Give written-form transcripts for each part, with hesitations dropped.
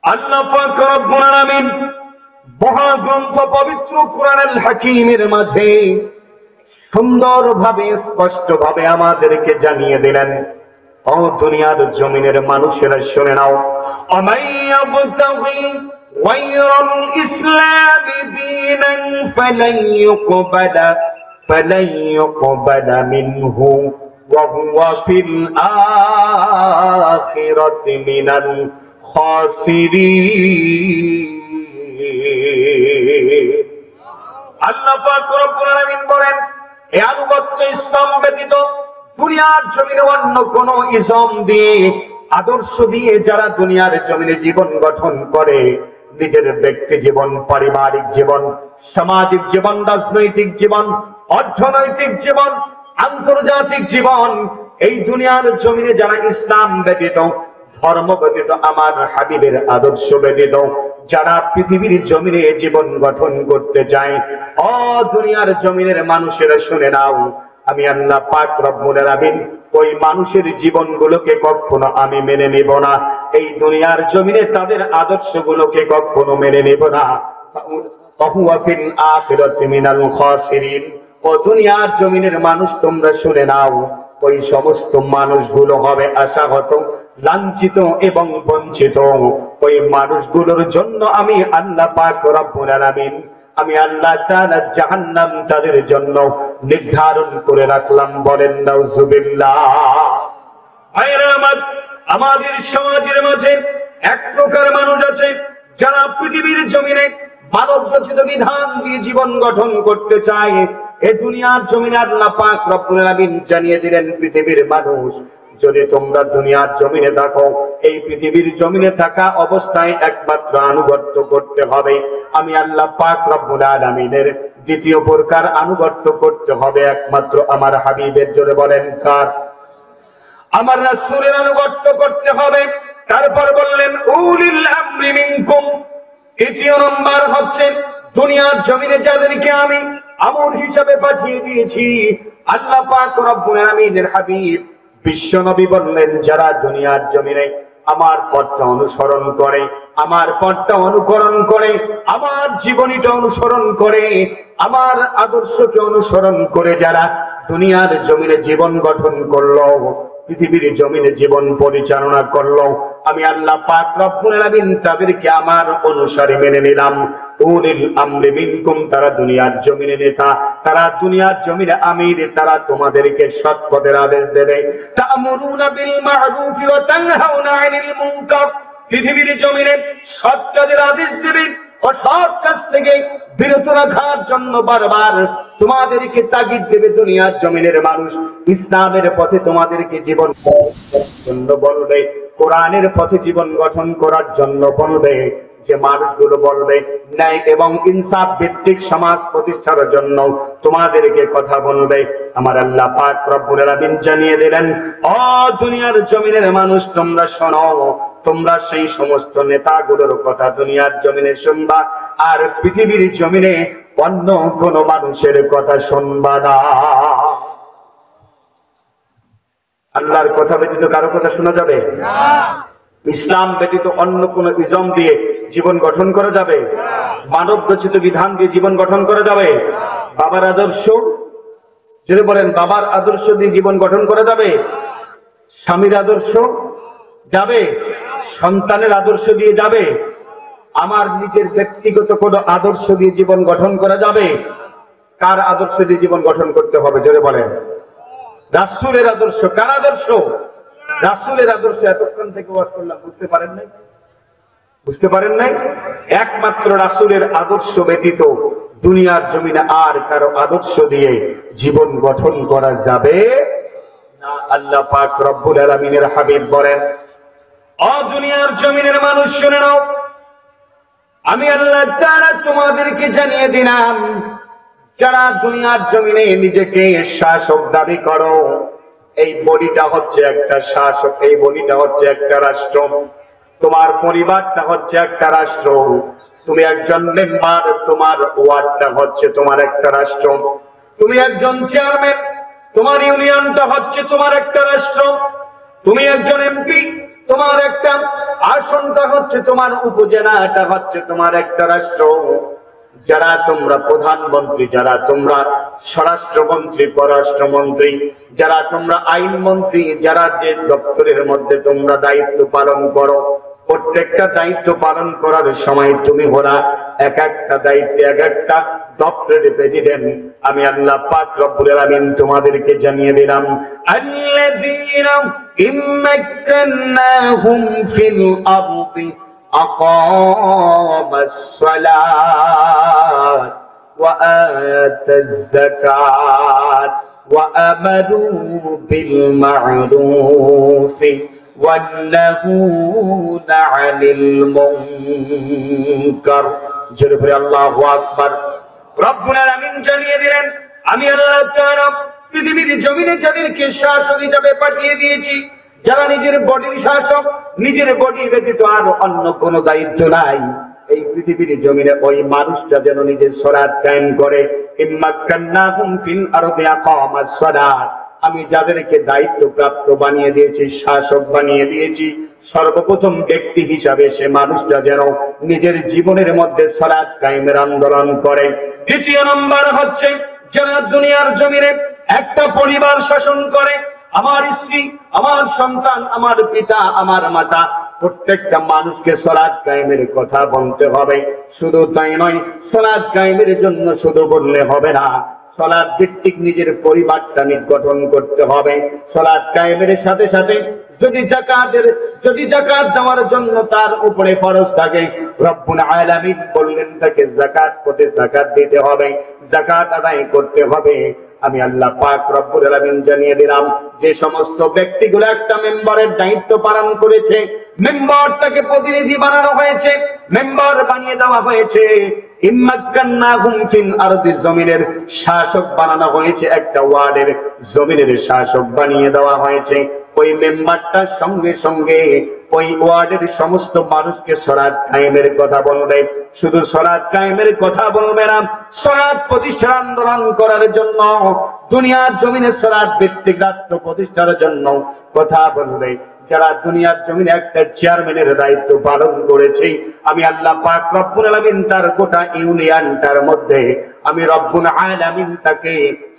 আল্লাহ পাক রব্বুল আলামিন মহাগ্রন্থ পবিত্র কোরআনুল হাকীমের মাঝে সুন্দরভাবে স্পষ্টভাবে আমাদেরকে জানিয়ে দিলেন, ও দুনিয়ার জমিনের মানুষেরা শুনে নাও, আমাইয়াবতাগি গায়রাল ইসলামি দীনান ফালান ইউকবালা মিনহু ওয়া হুয়া ফিল আখিরাতি মিনাল খাসিরিন। আল্লাহ পাক রব্বুল আলামিন বলেন, এই আনুগত্য ইসলাম ব্যতীত দুনিয়ার জমিনে অন্য কোন ইসম দিয়ে, আদর্শ দিয়ে যারা দুনিয়ার জমিনে জীবন গঠন করে, নিজের ব্যক্তি জীবন, পারিবারিক জীবন, সামাজিক জীবন, রাজনৈতিক জীবন, অর্থনৈতিক জীবন, আন্তর্জাতিক জীবন, এই দুনিয়ার জমিনে যারা ইসলাম ব্যতীত, ধর্ম ব্যতীত, আমার হাবিবের আদর্শ ব্যতীত যারা পৃথিবীর জমিনে জীবন গঠন করতে চায়, ও দুনিয়ার জমিনের মানুষেরা শুনে নাও, আমি আল্লাহ পাক রব্বুল আলামিন ওই মানুষের জীবনগুলোকে কখনো আমি মেনে নেব না, এই দুনিয়ার জমিনে তাদের আদর্শগুলোকে কখনো মেনে নেব না। ফাহুয়া ফিল আখিরাতি মিনাল খাসিরিন। ও দুনিয়ার জমিনের মানুষ, তোমরা শুনে নাও, ওই সমস্ত মানুষগুলো হবে আশাহত, লাঞ্ছিত এবং বঞ্চিত। ওই মানুষগুলোর জন্য আমি আল্লাহ পাক রব্বুল আলামিন, আমি আল্লাহ তাআলা জাহান্নাম তাদের জন্য নির্ধারণ করে রাখলাম। বলেন নাউজুবিল্লাহ। আমাদের সমাজের মাঝে এক প্রকার মানুষ আছে যারা পৃথিবীর জমিনে মানব রচিত বিধান দিয়ে জীবন গঠন করতে চায়। এই দুনিয়ার জমিনে আল্লাহ পাক রব্বুল আলামিন জানিয়ে দিলেন, পৃথিবীর মানুষ, যদি তোমরা দুনিয়ার জমিনে থাকো, এই পৃথিবীর জমিনে থাকা অবস্থায় একমাত্র আনুগত্য করতে হবে আমি আল্লাহ পাক রব্বুল আলামিনের। দ্বিতীয় প্রকার আনুগত্য করতে হবে একমাত্র আমার হাবিবের। জোরে বলেন কার? আমার রাসূলের আনুগত্য করতে হবে। তারপর বললেন উলিল আমরি মিনকুম। তৃতীয় নম্বর হচ্ছে, দুনিয়ার জমিনে যাদেরকে আমি আমর হিসাবে পাঠিয়ে দিয়েছি, আল্লাহ পাক রব্বুল আলামিনের হাবিব বিশ্ব নবী বললেন, যারা দুনিয়ার জমিনে আমার পথটা অনুসরণ করে, আমার পথটা অনুকরণ করে, আমার জীবনীটা অনুসরণ করে, আমার আদর্শকে অনুসরণ করে যারা দুনিয়ার জমিনে জীবন গঠন করলো, পৃথিবীর জমিনে জীবন পরিচালনা করলো, আমি আল্লাহ পাক রব্বুল আলামিন তাদেরকে আমার অনুসারী মেনে নিলাম। উলিল আমরি মিনকুম, তারা দুনিয়ার জমিনে নেতা, তারা দুনিয়ার জমিনে আমির, তারা তোমাদেরকে সৎ পথের আদেশ দেবে। তা'মুরুনা বিল মা'রুফ ওয়া তানহাউনা আনিল মুনকার, পৃথিবীর জমিনে সৎ কাজের আদেশ দেবে, অসৎ কাজ থেকে বিরত রাখার জন্য বারবার তোমাদেরকে তাগিদ দেবে। দুনিয়ার জমিনের মানুষ ইসলামের পথে তোমাদেরকে জীবন জন্য বলবে, কোরআনের পথে জীবন গঠন করার জন্য বলবে। যে মানুষগুলো বলবে ন্যায় এবং ইনসাফ ভিত্তিক সমাজ প্রতিষ্ঠার জন্য তোমাদেরকে কথা বলবে, আমার আল্লাহ পাক রব্বুল আলামিন জানিয়ে দিলেন, ও দুনিয়ার জমিনের মানুষ, তোমরা শোনো, তোমরা সেই সমস্ত নেতাগুলোর কথা দুনিয়ার জমিনে শুনবা, আর পৃথিবীর জমিনে অন্য কোন মানুষের কথা শুনবা না। আল্লাহর কথা ব্যতীত কারো কথা শোনা যাবে না। ইসলাম ব্যতীত অন্য কোন ইজম দিয়ে জীবন গঠন করা যাবে? মানব রচিত বিধান দিয়ে জীবন গঠন করা যাবে? বাবার আদর্শ, যদি বলেন বাবার আদর্শ দিয়ে জীবন গঠন করা যাবে? স্বামীর আদর্শ যাবে? সন্তানের আদর্শ দিয়ে যাবে? আমার নিজের ব্যক্তিগত কোন আদর্শ দিয়ে জীবন গঠন করা যাবে? কার আদর্শ দিয়ে জীবন গঠন করতে হবে? জোরে বলেন। রাসূলের আদর্শ। কার আদর্শ? রাসূলের আদর্শ। এতক্ষণ থেকে ওয়াজ করলাম, বুঝতে পারেন নাই? বুঝতে পারেন নাই? একমাত্র রাসূলের আদর্শ ব্যতীত দুনিয়ার জমিনে আর কারো আদর্শ দিয়ে জীবন গঠন করা যাবে না। আল্লাহ পাক রব্বুল আলামিনের হাবিব বলেন, ও দুনিয়ার জমিনের মানুষ শুনে নাও, আমি আল্লাহ তাআলা তোমাদেরকে জানিয়ে দিলাম, যারা দুনিয়ার জমিনে নিজেকে শাসক দাবি করো, এই বডিটা হচ্ছে একটা শাসক, এই বডিটা হচ্ছে একটা রাষ্ট্র, তোমার পরিবারটা হচ্ছে একটা রাষ্ট্র, তুমি একজন মেম্বার, তোমার ওয়ার্ডটা হচ্ছে তোমার একটা রাষ্ট্র, তুমি একজন চেয়ারম্যান, তোমার ইউনিয়নটা হচ্ছে তোমার একটা রাষ্ট্র, তুমি একজন এমপি, তোমার একটা আসনটা হচ্ছে তোমার উপজেলাটা হচ্ছে তোমার একটা রাষ্ট্র। যারা তোমরা প্রধানমন্ত্রী, যারা তোমরা স্বরাষ্ট্রমন্ত্রী, পররাষ্ট্রমন্ত্রী, যারা তোমরা আইনমন্ত্রী, যারা যে দপ্তরের মধ্যে তোমরা দায়িত্ব পালন করো, প্রত্যেকটা দায়িত্ব পালন করার সময় তুমি ওরা এক একটা দায়িত্বে এক একটা দপ্তরের প্রেসিডেন্ট। আমি আল্লাহ পাক রব্বুল আলামিন তোমাদেরকে জানিয়ে দিলাম, আল্লাযীনা ইম্মাক্কান্নাহুম ফিল আরদি আকামাস সালাত ওয়া আতাজ যাকাত ওয়া আমারু বিল মা'রুফ والنهون عن المنكر। জোরে বলে আল্লাহু আকবার। রব্বুল আলামিন জানিয়ে দিলেন, আমি আল্লাহ তাআলা পৃথিবীর জমিনে যাদেরকে শাসক হিসেবে পাঠিয়ে দিয়েছি, যারা নিজের বডির শাসক, নিজের বডি ব্যতীত আর অন্য কোনো দায়িত্ব নাই, এই পৃথিবীর জমিনে ওই মানুষটা যেন নিজের সালাত কায়েম করে। ইম্মাক্কান্নাহুম ফিল আরদি আকামাস সালাত, আমি যাদেরকে দায়িত্ব প্রাপ্ত বানিয়ে দিয়েছি, শাসক বানিয়ে দিয়েছি, সর্বপ্রথম ব্যক্তি হিসাবে সে মানুষটা যেন নিজের জীবনের মধ্যে সালাত কায়েমের আন্দোলন করে। দ্বিতীয় নম্বর হচ্ছে যারা দুনিয়ার জমিনে একটা পরিবার শাসন করে, আমার স্ত্রী, আমার সন্তান, আমার পিতা, আমার মাতা, প্রত্যেকটা মানুষকে সালাত কায়েমের কথা বলতে হবে। শুধু তাই নয়, সালাত কায়েমের জন্য শুধু বললে হবে না, সালাত ভিত্তিক নিজের পরিবারটা গঠন করতে হবে। সালাত কায়েমের সাথে সাথে যদি যাকাত দেওয়ার জন্য তার উপরে ফরজ থাকে, রব্বুল আলামিন বললেন তাকে যাকাত পথে যাকাত দিতে হবে, যাকাত আদায় করতে হবে। আমি আল্লাহ পাক রব্বুল আলামিন জানিয়ে দিলাম, যে সমস্ত ব্যক্তিগুলো একটা মেম্বারের দায়িত্ব পালন করেছে, মেম্বারটাকে প্রতিনিধি বানানো হয়েছে, মেম্বার বানিয়ে দেওয়া হয়েছে, ইম্মাক্কান্নাহুম ফিল আরদি, জমিনের শাসক বানানো হয়েছে, একটা ওয়ার্ডের জমিনের শাসক বানিয়ে দেওয়া হয়েছে। ওই মেম্বারটার সঙ্গে সঙ্গে ওই ওয়ার্ডের সমস্ত মানুষকে সালাত কায়েমের কথা বলবে। শুধু সালাত কায়েমের কথা বলবে না, সালাত প্রতিষ্ঠার আন্দোলন করার জন্য, দুনিয়ার জমিনে সালাত ভিত্তিক রাষ্ট্র প্রতিষ্ঠার জন্য কথা বলবে। যারা দুনিয়ার জমিনে একটা চেয়ারম্যানের দায়িত্ব পালন করেছে, আমি আল্লাহ পাক রব্বুল আলামিন তার গোটা ইউনিয়নটার মধ্যে আমি রব্বুল আলামিন তাকে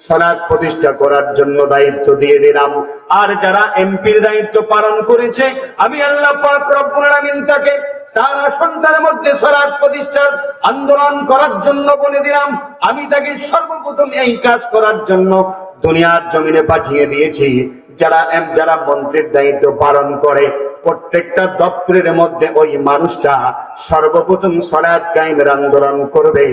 সালাত প্রতিষ্ঠা করার জন্য দায়িত্ব দিয়ে দিলাম। আর যারা এমপির দায়িত্ব পালন করেছে, আমি আল্লাহ পাক রব্বুল আলামিন তাকে তার আসনটার মধ্যে সালাত প্রতিষ্ঠার আন্দোলন করার জন্য বলে দিলাম। আমি তাকে সর্বপ্রথম এই কাজ করার জন্য দুনিয়ার জমিনে পাঠিয়ে দিয়েছি। যারা মন্ত্রীর দায়িত্ব পালন করে, প্রত্যেকটা দপ্তরের মধ্যে ওই মানুষটা সর্বপ্রথম সালাত কায়েমের আন্দোলন করবে,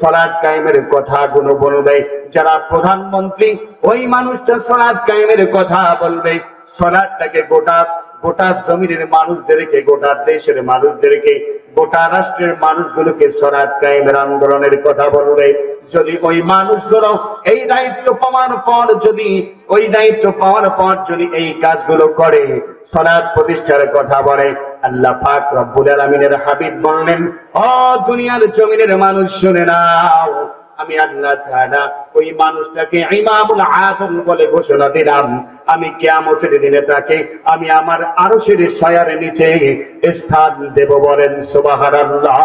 সালাত কায়েমের কথাগুলো বলবে। যারা প্রধানমন্ত্রী, ওই মানুষটা সালাত কায়েমের কথা বলবে। সালাতটাকে গোটা জমিনের মানুষদেরকে, গোটা দেশের মানুষদেরকে, গোটা রাষ্ট্রের মানুষগুলোকে সালাত কায়েমের আন্দোলনের কথা বলবে। যদি ওই মানুষগুলো এই দায়িত্ব পাওয়ার পর যদি এই কাজগুলো করে, সালাত প্রতিষ্ঠার কথা বলে, আল্লাহ পাক রব্বুল আলামিনের হাবিব বললেন, ও দুনিয়ার জমিনের মানুষ শুনে নাও, আমি আল্লাহ তাআলা ওই মানুষটাকে ইমামুল আদল বলে ঘোষণা দিলাম। আমি কিয়ামতের দিনে তাকে আমি আমার আরশের ছায়ার নিচে স্থান দেব। বলেন সুবহানাল্লাহ।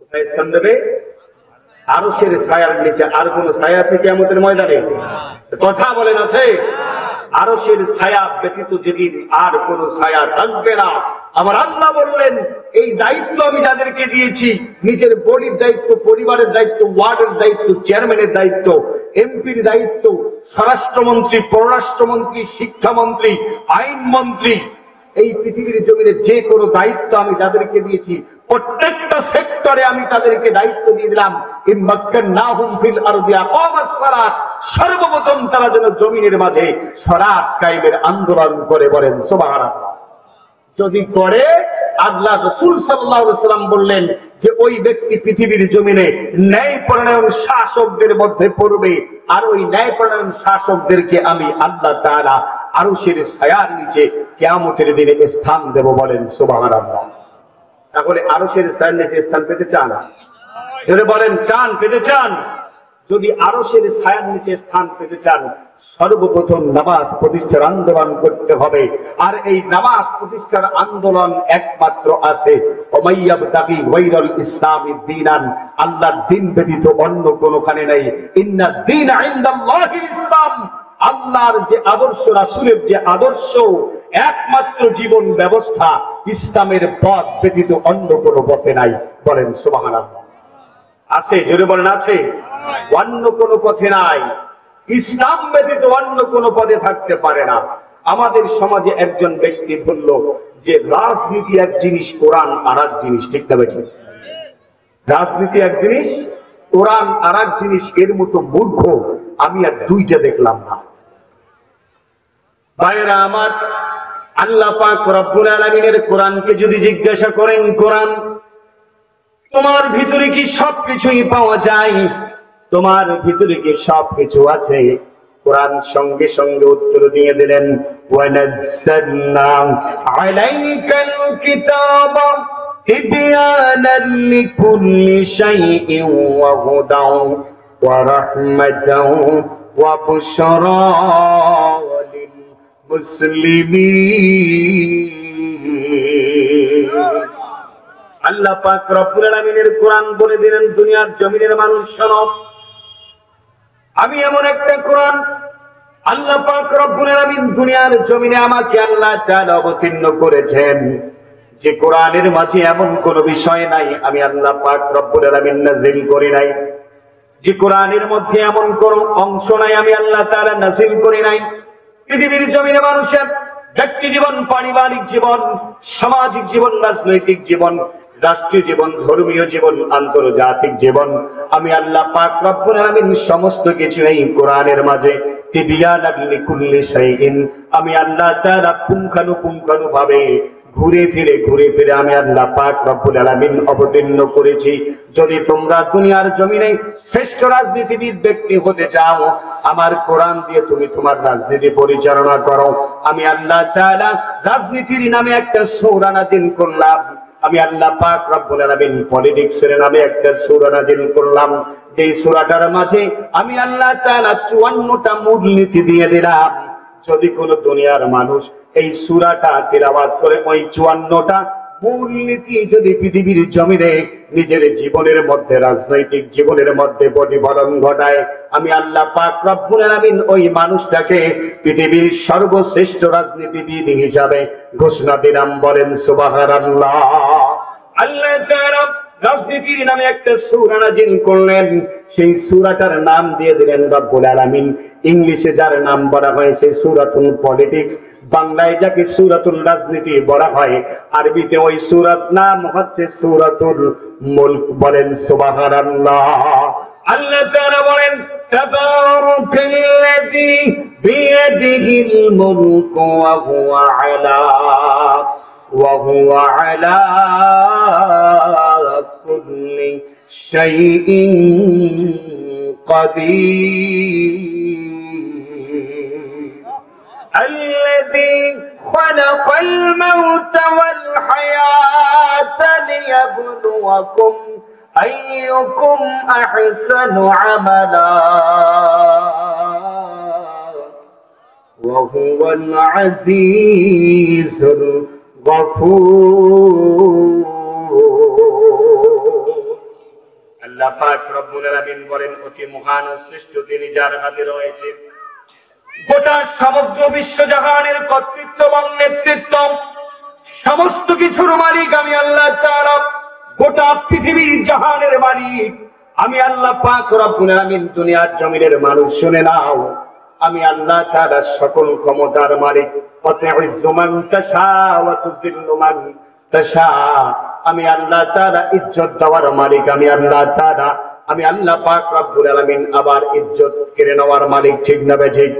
কোথায় স্থান দেবে? আরশের ছায়ার নিচে। আর কোন ছায়া আছে কিয়ামতের ময়দানে? কথা বলেন, আছে? আরশের ছায়া ব্যতীত যেদিন আর কোন ছায়া থাকবে না। আমার আল্লাহ বললেন, এই দায়িত্ব আমি যাদেরকে দিয়েছি, নিজের বডির দায়িত্ব, পরিবারের দায়িত্ব, ওয়ার্ডের দায়িত্ব, চেয়ারম্যানের দায়িত্ব, এমপির দায়িত্ব, স্বরাষ্ট্রমন্ত্রী, পররাষ্ট্রমন্ত্রী, শিক্ষামন্ত্রী, আইনমন্ত্রী, এই পৃথিবীর জমিনে যে কোনো দায়িত্ব আমি যাদেরকে দিয়েছি, প্রত্যেকটা সেক্টরে আমি তাদেরকে দায়িত্ব দিয়ে দিলাম। ইম্মাক্কান্নাহুম ফিল আরদি আকামাস সালাত, সর্বপ্রথম তারা যেন জমিনের মাঝে সালাত কায়েমের আন্দোলন করে। বলেন সুবহানাল্লাহ। যদি করে, আল্লাহ রাসূল সাল্লাল্লাহু আলাইহি ওয়াসাল্লাম বললেন যে ওই ব্যক্তি পৃথিবীর জমিনে ন্যায়পরায়ণ শাসকদের মধ্যে পড়বে। আর ওই ন্যায়পরায়ণ শাসকদেরকে আমি আল্লাহ তাআলা আরশের ছায়ার নিচে কিয়ামতের দিনে স্থান দেব। বলেন সুবহানাল্লাহ। তাহলে আরশের ছায়ার নিচে স্থান পেতে চান? যদি বলেন চান, পেতে চান? যদি আরশের ছায়ার নিচে স্থান পেতে চান, সর্বপ্রথম নামাজ প্রতিষ্ঠার আন্দোলন করতে হবে। আর এই নামাজ প্রতিষ্ঠার আন্দোলন একমাত্র আছে ওমাইয়াবতাগি গায়রাল ইসলামি দীনান, আল্লাহর দ্বীন ব্যতীত অন্য কোনখানে নেই। ইন্নাদ দীনা ইনদাল্লাহিল ইসলাম, আল্লাহর যে আদর্শ, রাসূলের যে আদর্শ, একমাত্র জীবন ব্যবস্থা ইসলামের পথ ব্যতীত অন্য কোনো পথে নাই। বলেন সুবহানাল্লাহ। আছে, জোরে বলেন আছে। অন্য কোনো পথে নাই, ইসলাম ব্যতীত অন্য কোনো পথে থাকতে পারে না। আমাদের সমাজে একজন ব্যক্তি বলল যে রাজনীতি এক জিনিস, কোরআন আর এক জিনিস। ঠিক না বেঠিক? রাজনীতি এক জিনিস, কোরআন আর এক জিনিস। এর মতো মূর্খ আমি আর দুইটা দেখলাম না। ভাইরা আমার, আল্লাহ পাক রব্বুল আলামিনের কোরআনকে যদি জিজ্ঞাসা করেন, কোরআন তোমার ভিতরে কি সবকিছুই পাওয়া যায়, তোমার ভিতরে কি সবকিছু আছে? কোরআন সঙ্গে সঙ্গে উত্তর দিয়ে দিলেন, ওয়ানাজ্জালনা আলাইকাল কিতাবা তিবয়ানান লিকুল্লি শাইইন ওয়া হুদাও ওয়া রাহমাতাও ওয়া বুশরা লিল মুসলিমিন। আল্লাহ পাক রব্বুল আলামিনের কোরআন বলে দিলেন, দুনিয়ার জমিনের মানুষ শোনো, আমি এমন একটা কোরআন, আল্লাহ পাক রব্বুল আলামিন দুনিয়ার জমিনে আমাকে আল্লাহ তাআলা অবতীর্ণ করেছেন যে কোরআনের মাঝে এমন কোন বিষয় নাই আমি আল্লাহ পাক রব্বুল আলামিন নাযিল করি নাই, যে কোরআনের মধ্যে এমন কোন অংশ নাই আমি আল্লাহ তাআলা নাযিল করি নাই। পৃথিবীর জমিনে মানুষের ব্যক্তি জীবন, পারিবারিক জীবন, সামাজিক জীবন, রাজনৈতিক জীবন, রাষ্ট্রীয় জীবন, ধর্মীয় জীবন, আন্তর্জাতিক জীবন, আমি আল্লাহ পাক রব্বুল আলামিন সমস্ত কিছু এই কোরআনের মাঝে তিবয়ানান লিকুল্লি শাইইন, আমি আল্লাহ তাআলা পুঙ্খানুপুঙ্খানু ভাবে ঘুরে ফিরে আমি আল্লাহ পাক রব্বুল আলামিন অবতীর্ণ করেছি। যদি তোমরা দুনিয়ার জমিনে শ্রেষ্ঠ রাজনীতিবিদ ব্যক্তি হতে চাও, আমার কোরআন দিয়ে তুমি তোমার রাজনীতি পরিচালনা করো। আমি আল্লাহ তাআলা রাজনীতির নামে একটা সূরা নাযিল করলাম, আমি আল্লাহ পাক রব্বুল আলামিন পলিটিক্সের নামে একটা সূরা নাযিল করলাম, যেই সূরাটার মাঝে আমি আল্লাহ তাআলা 54টা মূলনীতি দিয়ে দিলাম। যদি কোন দুনিয়ার মানুষ এই সূরাটা তিলাওয়াত করে, ওই 54টা মূলনীতি যদি পৃথিবীর জমিনে নিজের জীবনের মধ্যে, রাজনৈতিক জীবনের মধ্যে প্রতিফলন ঘটায়, আমি আল্লাহ পাক রব্বুল আলামিন ওই মানুষটাকে পৃথিবীর সর্বশ্রেষ্ঠ রাজনীতিবিদ হিসাবে ঘোষণা দিলাম। বলেন সুবহানাল্লাহ। আল্লাহ তাআলা রাজনীতির নামে একটা সূরা নাযিল করলেন, সেই সূরাটার নাম দিয়ে দিলেন রব্বুল আলামিন। ইংলিশে যার নাম বলা হয়েছে সূরাতুল পলিটিক্স, বাংলায় যাকে সূরাতুল রাজনীতি বলা হয়, আরবিতে ওই সূরার নাম হচ্ছে সূরাতুল মুলক। বলেন সুবহানাল্লাহ। আল্লাহ তাআলা বলেন, তাবারাকাল্লাযী বিয়াদিহিল মুলকু ওয়া হুয়া আলা কুল্লি শাইইন কাদির। الذي خلق الموت والحياة ليبلوكم أيكم أحسن عملا وهو العزيز الغفور। আল্লাহ পাক রব্বুল আলামিন বলেন, অতি মহান ও শ্রেষ্ঠ তিনি, যার হাতে রয়েছে গোটা সমগ্র বিশ্বজাহানের কর্তৃত্ব এবং নেতৃত্ব, সমস্ত কিছুর মালিক আমি আল্লাহ তাআলা, গোটা পৃথিবী জাহানের মালিক আমি আল্লাহ পাক রব্বুল আলামিন। দুনিয়ার জমিনের মানুষ শুনে নাও, আমি আল্লাহ তাআলা সকল ক্ষমতার মালিক। ওয়াতুইজ্জু মান তাশা ওয়া তুযিল্লু মান তাশা, আমি আল্লাহ তাআলা ইজ্জত দেওয়ার মালিক আমি আল্লাহ তাআলা, আমি আল্লাহ পাক রব্বুল আলামিন আবার ইজ্জত কেড়ে নেওয়ার মালিক। ঠিক না ভাই? ঠিক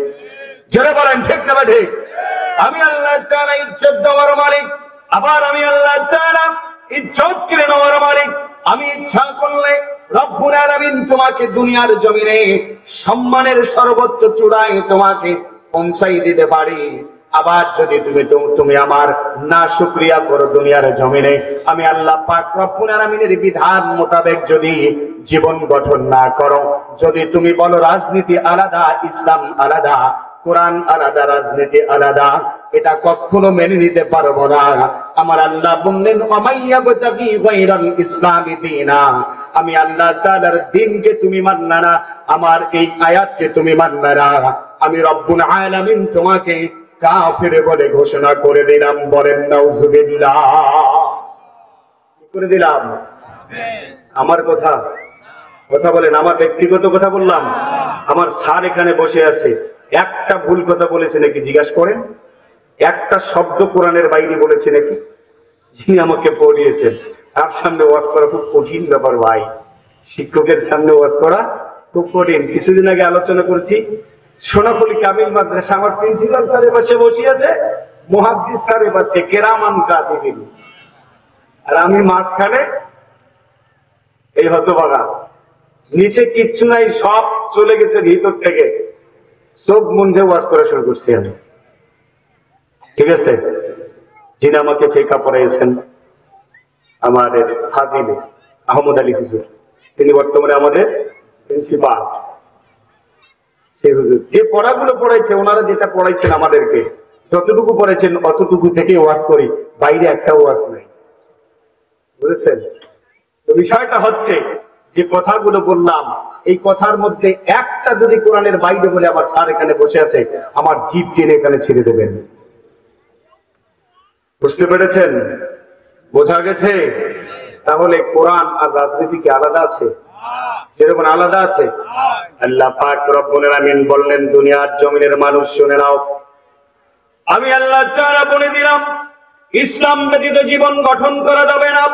জোরে বলেন, ঠিক না ভাই? ঠিক। আমি আল্লাহ তাআলা ইজ্জত দেওয়ার মালিক, আবার আমি আল্লাহ তাআলা ইজ্জত কেড়ে নেওয়ার মালিক। আমি ইচ্ছা করলে রব্বুল আলামিন তোমাকে দুনিয়ার জমিনে সম্মানের সর্বোচ্চ চূড়ায় তোমাকে পৌঁছাই দিতে পারি। আবার যদি তুমি আমার না শুকরিয়া করো দুনিয়ার জমিনে, আমি আল্লাহ পাক রব্বুল আলামিনের বিধান মোতাবেক যদি জীবন গঠন না করো, যদি তুমি বলো রাজনীতি আলাদা, ইসলাম আলাদা, কোরআন আলাদা, রাজনীতি আলাদা, এটা কখনো মেনে নিতে পারবো না। আমার আল্লাহ বললেন ওমাইয়াবতাগি গায়রাল ইসলামি দীনা, আমি আল্লাহ তাআলার দ্বীনকে তুমি মাননা না, আমার এই আয়াতকে তুমি মাননা না, আমি রব্বুল আলামিন তোমাকে কাফের বলে ঘোষণা করে দিলাম। বলেন নাউজুবিল্লাহ। কি করে দিলাম? আমার কথা বলেন, আমার ব্যক্তিগত কথা বললাম? আমার স্যার এখানে বসে আছে, একটা ভুল কথা বলেছে নাকি জিজ্ঞাসা করেন? একটা শব্দ কোরআনের বাইরে বলেছে নাকি? যিনি আমাকে পড়িয়েছেন, তার সামনে ওয়াজ করা খুব কঠিন ব্যাপার ভাই। শিক্ষকের সামনে ওয়াজ করা খুব কঠিন। কিছুদিন আগে আলোচনা করেছি, সোনাফুলি কামিল মাদ্রাসা, আমার প্রিন্সিপাল স্যারের পাশে বসে আছে, মুহাদ্দিস স্যারের পাশে, কেরামান কাতিবিন, আর আমি মাঝখানে এই হতভাগা। নিচে কিচ্ছু নাই, সব চলে গেছে ভিতর থেকে, চোখ মুন্ধে ওয়াজ করা শুরু করছি আমি। ঠিক আছে, যিনি আমাকে ফিকা পড়াইছেন আমাদের ফাজিলে আহমদ আলী হুজুর, তিনি বর্তমানে আমাদের প্রিন্সিপাল। সেই হুজুর যে পড়াগুলো পড়াইছে, ওনারা যেটা পড়াইছেন আমাদেরকে, যতটুকু পড়াইছেন অতটুকু থেকে ওয়াজ করি, বাইরে একটা ওয়াজ নাই। বুঝেছেন? তো বিষয়টা হচ্ছে যে কথাগুলো বললাম, এই কথার মধ্যে একটা যদি কোরআনের বাইরে বলে, আমার স্যার এখানে বসে আছে, আমার জিভ টেনে এখানে ছেড়ে দেবেন। বুঝতে পেরেছেন? বোঝা গেছে? তাহলে কোরআন আর রাজনীতি কি আলাদা আছে? যেরকম আলাদা আছে। আল্লাহ পাক রব্বুল আলামিন বললেন, দুনিয়ার জমিনের মানুষ শুনে নাও, আমি আল্লাহ তাআলা বলে দিলাম, ইসলাম ব্যতীত জীবন গঠন করা যাবে না।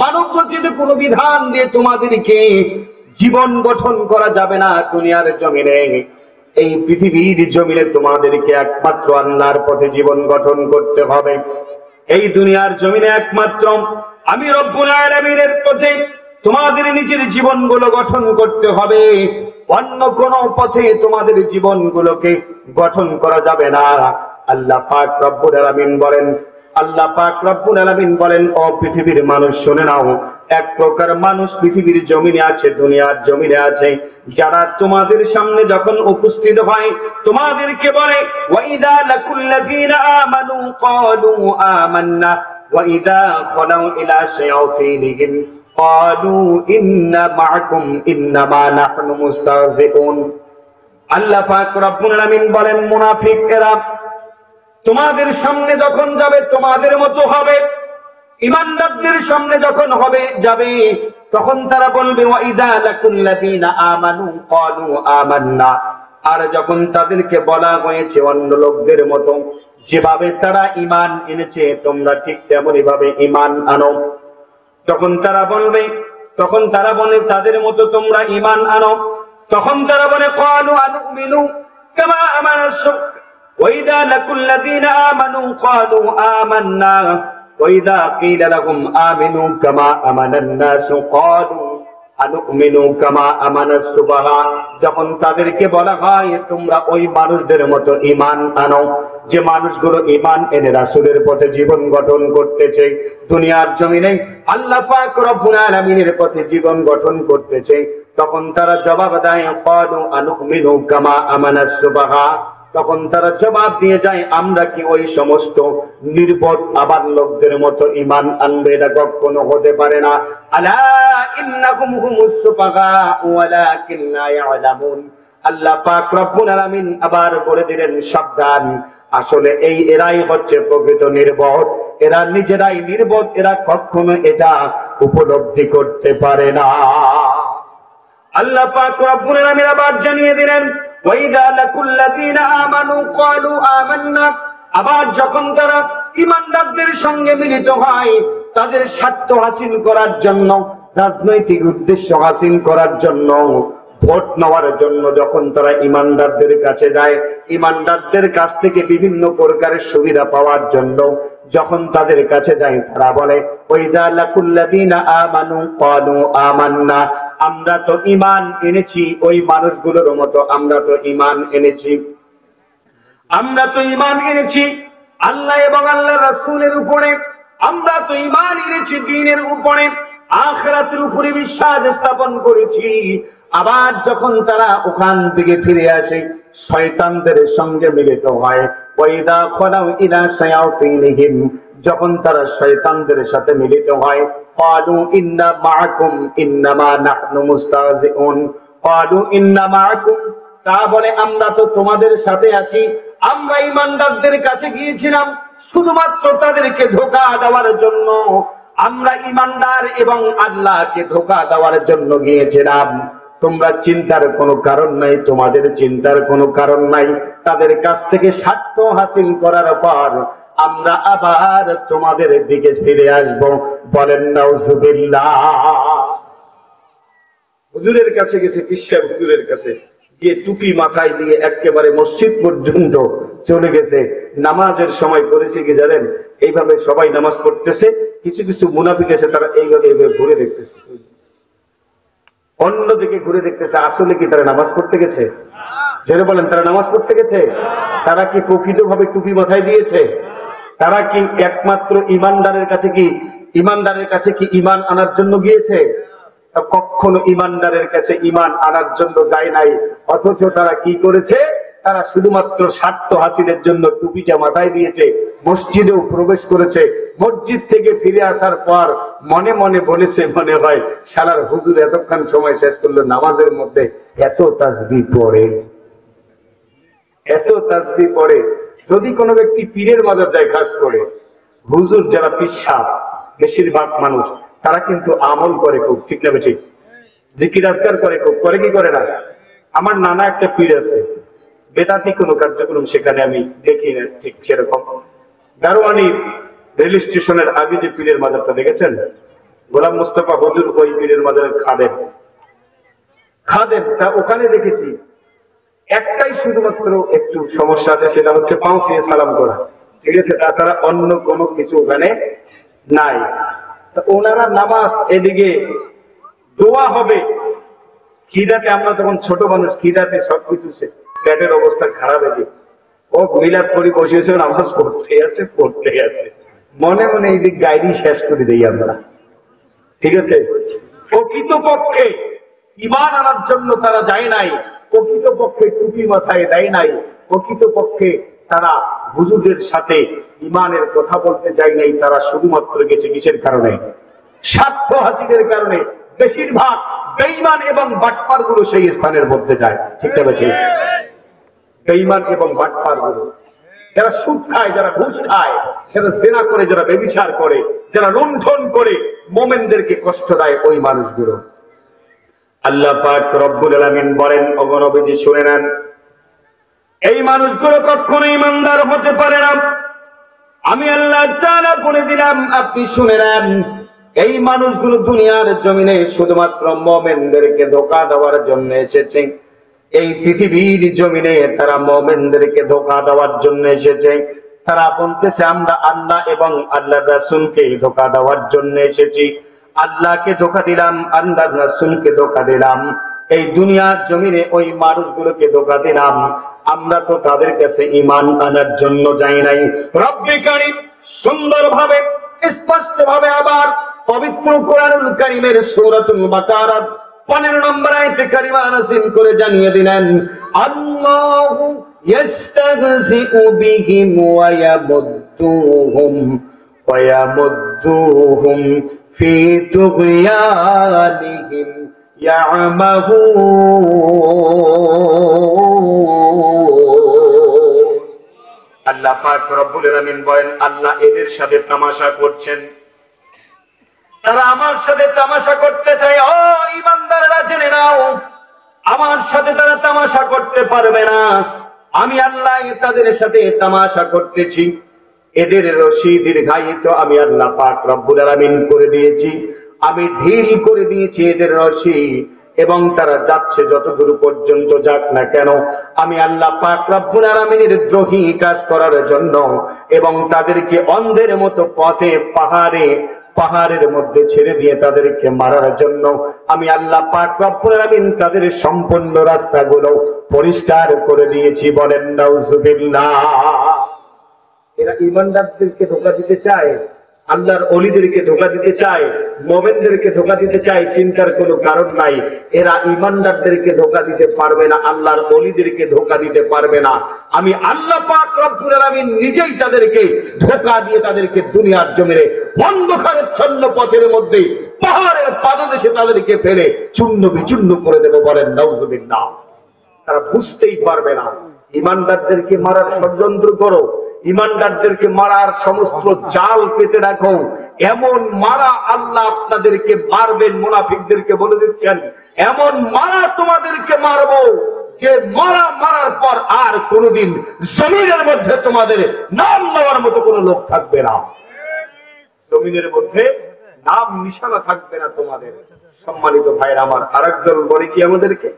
মানব রচিত কোন বিধান দিয়ে তোমাদেরকে জীবন গঠন করা যাবে না দুনিয়ার জমিনে। এই পৃথিবীর জমিনে তোমাদেরকে একমাত্র আল্লাহর পথে জীবন গঠন করতে হবে। এই দুনিয়ার জমিনে একমাত্র আমি রব্বুল আলামিনের পথে তোমাদের নিজের জীবনগুলো গঠন করতে হবে। অন্য কোন পথে তোমাদের জীবনগুলোকে গঠন করা যাবে না। আল্লাহ পাক রব্বুল আলামিন বলেন, আল্লাহ পাক রব্বুল আলামিন বলেন, ও পৃথিবীর মানুষ শুনে নাও, এক প্রকার মানুষ পৃথিবীর জমিনে আছে, দুনিয়ার জমিনে আছে, যারা তোমাদের সামনে যখন উপস্থিত হয় তোমাদেরকে বলে, ওয়াইদা লাকুল্লাযীনা আমানু ক্বালু আমান্না ওয়াইদা খালাউ ইলা শায়াতিনিহিম ক্বালু ইন্না মাআকুম ইন্নামা নাহনু মুস্তাহজিউন। আল্লাহ পাক রব্বুল আলামিন বলেন, মুনাফিকরা তোমাদের সামনে যখন যাবে তোমাদের মতো হবে, ঈমানদারদের সামনে যখন যাবে তখন তারা বলবে, ওয়াইদা লাকুল্লাযীনা আমানু ক্বালু আমান্না। আর যখন তাদেরকে বলা হয়েছে অন্য লোকদের মতো যেভাবে তারা ঈমান এনেছে তোমরা ঠিক তেমনি ভাবে ঈমান আনো, তখন তারা বলে তাদের মতো তোমরা ঈমান আনো। তখন তারা বলে, ক্বালু আনুমিনু কামা আমানাস, وَإِذَا لَقُوا الَّذِينَ آمَنُوا قَالُوا آمَنَّا وَإِذَا قِيلَ لَهُمْ آمِنُوا كَمَا آمَنَ النَّاسُ قَالُوا أَنُؤْمِنُ كَمَا آمَنَ السُّفَهَاءُ। যখন তাদেরকে বলা হয় তোমরা ওই মানুষদের মতো ঈমান আনো যে মানুষগুলো ঈমান এনে রাসূলের পথে জীবন গঠন করতেছে, দুনিয়ার জমিনে আল্লাহ পাক রব্বুল আলামিনের পথে জীবন গঠন করতেছে, তখন তারা জবাব দেয়, ক্বালু আনুমিনু কামা আমানাস সুবাহা। তখন তারা জবাব দিয়ে যায়, আমরা কি ওই সমস্ত নির্বোধ আবার লোকদের মতো ঈমান আনবে? এটা কখনো হতে পারে না। আলা ইন্নাহুম হুমুস সুফাহা ওয়ালাকিন লা ইয়ালামুন। আল্লাহ পাক রব্বুল আলামিন আবার বলে দিলেন, সাবধান, আসলে এরাই হচ্ছে প্রকৃত নির্বোধ, এরা নিজেরাই নির্বোধ, এরা কখনো এটা উপলব্ধি করতে পারে না। আল্লাহ পাক রব্বুল আলামিন আবার জানিয়ে দিলেন, ওয়াইদা লাকুল্লাযীনা আমানু ক্বালু আমান্না। আবার যখন তারা ঈমানদারদের সঙ্গে মিলিত হয় তাদের স্বার্থ হাসিল করার জন্য, রাজনৈতিক উদ্দেশ্য হাসিল করার জন্য, ভোট নেওয়ার জন্য যখন তারা ঈমানদারদের কাছে যায়, ঈমানদারদের কাছ থেকে বিভিন্ন প্রকারের সুবিধা পাওয়ার জন্য যখন তাদের কাছে যায়, তারা বলে, ওয়াইদা লাকুল্লাযীনা আমানু ক্বালু আমান্না, আমরা তো ঈমান এনেছি ওই মানুষগুলোর মতো, আমরা তো ঈমান এনেছি। আমরা তো ঈমান এনেছি আল্লাহ এবং আল্লাহর রাসূলের উপরে, আমরা তো ঈমান এনেছি দ্বীনের উপরে, আখিরাতের উপরে বিশ্বাস স্থাপন করেছি। আবার যখন তারা ওখান থেকে ফিরে আসে শয়তানদের সঙ্গে মিলিত হয়, ওয়াইদা খালাউ ইলা শায়াতিনহিম, যখন তারা শয়তানদের সাথে মিলিত হয়, ক্বালু ইন্না মাআকুম ইন্নামা নাহনু মুস্তাহজিউন, ক্বালু ইন্না মাআকুম, তা বলে আমরা তো তোমাদের সাথে আছি। আমরা ঈমানদারদের কাছে গিয়েছিলাম শুধুমাত্র তাদেরকে ধোঁকা দেওয়ার জন্য, আমরা ঈমানদার এবং আল্লাহকে ধোঁকা দেওয়ার জন্য গিয়েছিলাম। তোমরা চিন্তার কোনো কারণ নাই, তোমাদের চিন্তার কোনো কারণ নাই। তাদের কাছ থেকে স্বার্থ হাসিল করার পর আমরা আবার তোমাদের দিকে ফিরে আসব। বলেন নাউজুবিল্লাহ। হুজুরের কাছে গেছে, পিশাব হুজুরের কাছে গিয়ে টুপি মাথায় দিয়ে একেবারে মসজিদ পর্যন্ত চলে গেছে। নামাজের সময় করেছে কি জানেন? এইভাবে সবাই নামাজ পড়তেছে, কিছু কিছু মুনাফিক আছে তারা এইভাবে ঘুরে দেখতেছে, অন্যদিকে ঘুরে দেখতেছে। আসলে কি তারা নামাজ পড়তে গেছে? জেনে বলেন, তারা নামাজ পড়তে গেছে? তারা কি প্রকৃতভাবে টুপি মাথায় দিয়েছে? তারা কি একমাত্র ইমানদারের কাছে কি ইমান আনার জন্য গিয়েছে? কখনো ইমানদারের কাছে ইমান আনার জন্য যায় নাই। অথচ তারা কি করেছে? তারা শুধুমাত্র স্বার্থ হাসিলের জন্য টুপিটা মাথায় দিয়েছে, মসজিদেও প্রবেশ করেছে। মসজিদ থেকে ফিরে আসার পর মনে মনে বলেছে, মনে হয় শালার হুজুর এতক্ষণ সময় শেষ করলো নামাজের মধ্যে, এত তাসবিহ পড়ে, এত তাসবিহ পড়ে। যদি কোনো ব্যক্তি পীরের মাজার যায়, খাস করে হুজুর যারা পিশাব, বেশিরভাগ মানুষ তারা কিন্তু আমল করে খুব, ঠিক না বেশি? জিকির আজকার করে খুব, করে কি করে না? আমার নানা একটা পীর আছে, বেদাতি কোনো কার্যক্রম সেখানে আমি দেখি না ঠিক সেরকম। দারোয়ানি রেল স্টেশনের আগে যে পীরের মাজারটা দেখেছেন, গোলাম মোস্তফা হুজুর ওই পীরের মাজারের খাদেম, তা ওখানে দেখেছি একটাই শুধুমাত্র একটু সমস্যা আছে, সেটা হচ্ছে পাঁও ছুঁয়ে সালাম করা, ঠিক আছে? তাছাড়া অন্য কোনো কিছু ওখানে নাই। ওনারা নামাজ, এদিকে দোয়া হবে। খিদাতে, আমরা তখন ছোট মানুষ, খিদাতে সবকিছু পেটের অবস্থা খারাপ হয়েছে। ও মিলাদ পড়ি বসেছে, নামাজ পড়তে আছে, মনে মনে এই দিক গাইডি শেষ করে দেই আমরা, ঠিক আছে? প্রকৃতপক্ষে ঈমান আনার জন্য তারা যায় নাই, প্রকৃতপক্ষে টুপি মাথায় দেয় নাই, প্রকৃতপক্ষে তারা হুজুরদের সাথে ঈমানের কথা বলতে যায় নাই। তারা শুধুমাত্র গেছে কিসের কারণে? স্বার্থ হাসিলের কারণে। বেশিরভাগ বেঈমান এবং বাটপার গুলো সেই স্থানের মধ্যে যায়, ঠিক না? বেঈমান এবং বাটপার গুলো, যারা সুদ খায়, যারা ঘুষ খায়, যারা জেনা করে, যারা ব্যভিচার করে, যারা লুণ্ঠন করে মুমিনদেরকে কষ্ট দেয়, ওই মানুষগুলো। আল্লাহ পাক রব্বুল আলামিন বলেন, ওগো নবীজি শুনে নেন, এই মানুষগুলো কখনো ঈমানদার হতে পারে না। আমি আল্লাহ তাআলা বলে দিলাম, আপনি শুনে নেন, এই মানুষগুলো দুনিয়ার জমিনে শুধুমাত্র মুমিনদেরকে ধোঁকা দেওয়ার জন্য এসেছে। এই পৃথিবীর জমিনে তারা মুমিনদেরকে ধোঁকা দেওয়ার জন্য এসেছে। তারা বলতেছে আমরা আল্লাহ এবং আল্লাহর রাসূলকে ধোঁকা দেওয়ার জন্য এসেছি। আল্লাহকে ধোঁকা দিলাম, আল্লাহর রাসূলকে ধোঁকা দিলাম, এই দুনিয়ার জমিনে ওই মানুষগুলোকে ধোঁকা দিলাম। আমরা তো তাদের কাছে ঈমান আনার জন্য যাই নাই। রব্বে কারীম সুন্দরভাবে, স্পষ্টভাবে আবার পবিত্র কোরআনুল কারীমের সূরাতুল বাকারার 15 নম্বর আয়াতে কারিমা নাযিল করে জানিয়ে দিলেন, আল্লাহু ইস্তাগযিউ বিহিম ওয়া ইয়ামুদ্দুহুম ফি তুগয়ানিহিম ইয়ামাহুন। আল্লাহ পাক রব্বুল আলামিন বলেন, আল্লাহ এদের সাথে তামাশা করছেন, তারা আমার সাথে তামাশা করতে চায়। ও ঈমানদাররা জেনে নাও, আমার সাথে তারা তামাশা করতে পারবে না। আমি আল্লাহ তাদের সাথে তামাশা করতেছি। এদের রশি দীর্ঘায়িত আমি আল্লাহ পাক রব্বুল আলামিন করে দিয়েছি, আমি ঢিল করে দিয়েছি এদের রশি, এবং তারা যাচ্ছে যতদূর পর্যন্ত যাক না কেন, আমি আল্লাহ পাক রব্বুল আলামিনের দ্রোহী কাজ করার জন্য এবং তাদেরকে অন্ধের মতো পথে পাহাড়ে পাহাড়ের মধ্যে ছেড়ে দিয়ে তাদেরকে মারার জন্য আমি আল্লাহ পাক রব্বুল আলামিন তাদের সম্পূর্ণ রাস্তাগুলো পরিষ্কার করে দিয়েছি। বলেন নাউজুবিল্লাহ। এরা ঈমানদারদেরকে ধোঁকা দিতে চায়, আল্লাহর ওলিদেরকে ধোঁকা দিতে চায়, মুমিনদেরকে ধোঁকা দিতে চায়, চিন্তার কোনো কারণ নাই। এরা ঈমানদারদেরকে ধোঁকা দিতে পারবে না, আল্লাহর ওলিদেরকে ধোঁকা দিতে পারবে না। আমি আল্লাহ পাক রব্বুল আলামিন নিজেই তাদেরকে ধোঁকা দিয়ে তাদেরকে দুনিয়ার জমিনে অন্ধকারাচ্ছন্ন পথের মধ্যে পাহাড়ের পাদদেশে তাদেরকে ফেলে চূর্ণ বিচূর্ণ করে দেব। বলেন নাউজুবিল্লাহ। তারা বুঝতেই পারবে না। ঈমানদারদেরকে মারার ষড়যন্ত্র করো, ঈমানদারদেরকে মারার সমস্ত জাল পেতে রাখো, এমন মারা আল্লাহ আপনাদেরকে মারবেন। মুনাফিকদেরকে বলে দিচ্ছেন, এমন মারা তোমাদেরকে মারবো যে মারার পর আর কোনোদিন জমিনের মধ্যে তোমাদের নাম নেওয়ার মতো কোনো লোক থাকবে না, জমিনের মধ্যে নাম নিশানা থাকবে না তোমাদের। সম্মানিত ভাইরা আমার, আরেকজন বলে কি আমাদেরকে,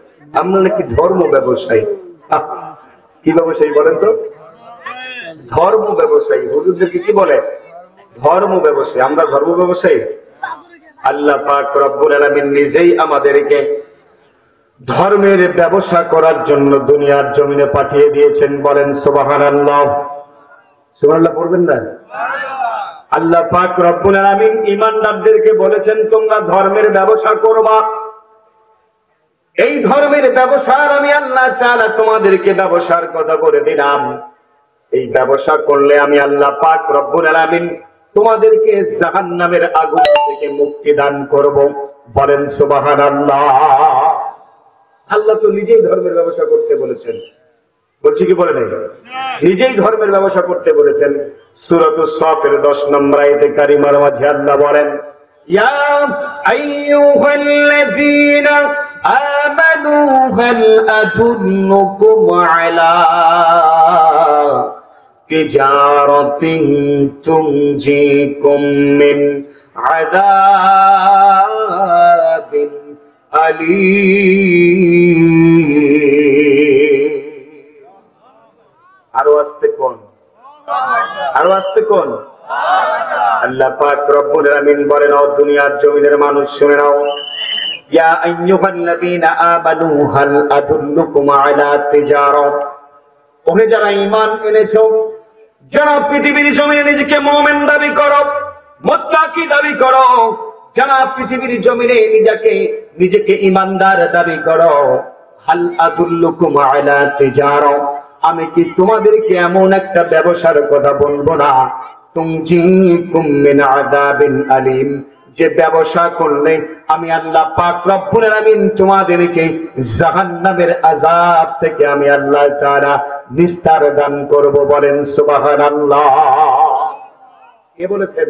আমরা নাকি ধর্ম ব্যবসায়ী। কি ব্যবসায়ী বলেন তো? ধর্ম ব্যবসায়ী। হুজুরদেরকে কি বলে? ধর্ম ব্যবসায়ী। আমরা ধর্ম ব্যবসায়ী? আল্লাহ পাক রব্বুল আলামিন নিজেই আমাদেরকে ধর্মের ব্যবসা করার জন্য দুনিয়ার জমিনে পাঠিয়ে দিয়েছেন। বলেন সুবহানাল্লাহ। সুবহানাল্লাহ পড়বেন না? আল্লাহ পাক রব্বুল আলামিন ঈমানদারদেরকে বলেছেন, তোমরা ধর্মের ব্যবসা করবা। এই ধর্মের ব্যবসার আমি আল্লাহ তাআলা তোমাদেরকে ব্যবসার কথা বলে দিলাম। এই ব্যবসা করলে আমি আল্লাহ পাক রব্বুল আলামিন তোমাদেরকে জাহান্নামের আগুন থেকে মুক্তি দান করব। বলেন সুবহানাল্লাহ। আল্লাহ তো নিজেই ধর্মের ব্যবসা করতে বলেছেন, বলছি কি বলে নাই? নিজেই ধর্মের ব্যবসা করতে বলেছেন। সূরাতুস সাফের 10 নম্বর আয়াতে কারিমার মাঝে আল্লাহ বলেন, ইয়া আইয়ুহাল্লাযীনা আমানু হাল আদুল্লুকুম আলা তিজারাতিন তুনজিকুম মিন আযাবিন আলীম। আরো আস্তে কোন, আরো আস্তে কোন। আল্লাহ পাক রব্বুল আলামিন বলেন, ও দুনিয়ার জমিনের মানুষ শুনে নাও, ইয়া আইয়ুহাল্লাযীনা আমানু হাল আদুল্লুকুম আলা তিজারাত। ওহে যারা ঈমান এনেছো, যারা পৃথিবীর জমিনে নিজেকে মুমিন দাবি করো, মুত্তাকি দাবি করো, যারা পৃথিবীর জমিনে নিজেকে ঈমানদার দাবি করো, হাল আদুল্লুকুম আলা তিজারাত, আমি কি তোমাদেরকে এমন একটা ব্যবসার কথা বলবো না, তুনজিকুম মিন আযাবিন আলীম, যে ব্যবসা করলে আমি আল্লাহ পাক রব্বুল আলামিন তোমাদেরকে জাহান্নামের আযাব থেকে আমি আল্লাহ তাআলা নিস্তার দান করব। বলেন সুবহানাল্লাহ। কে বলেছেন?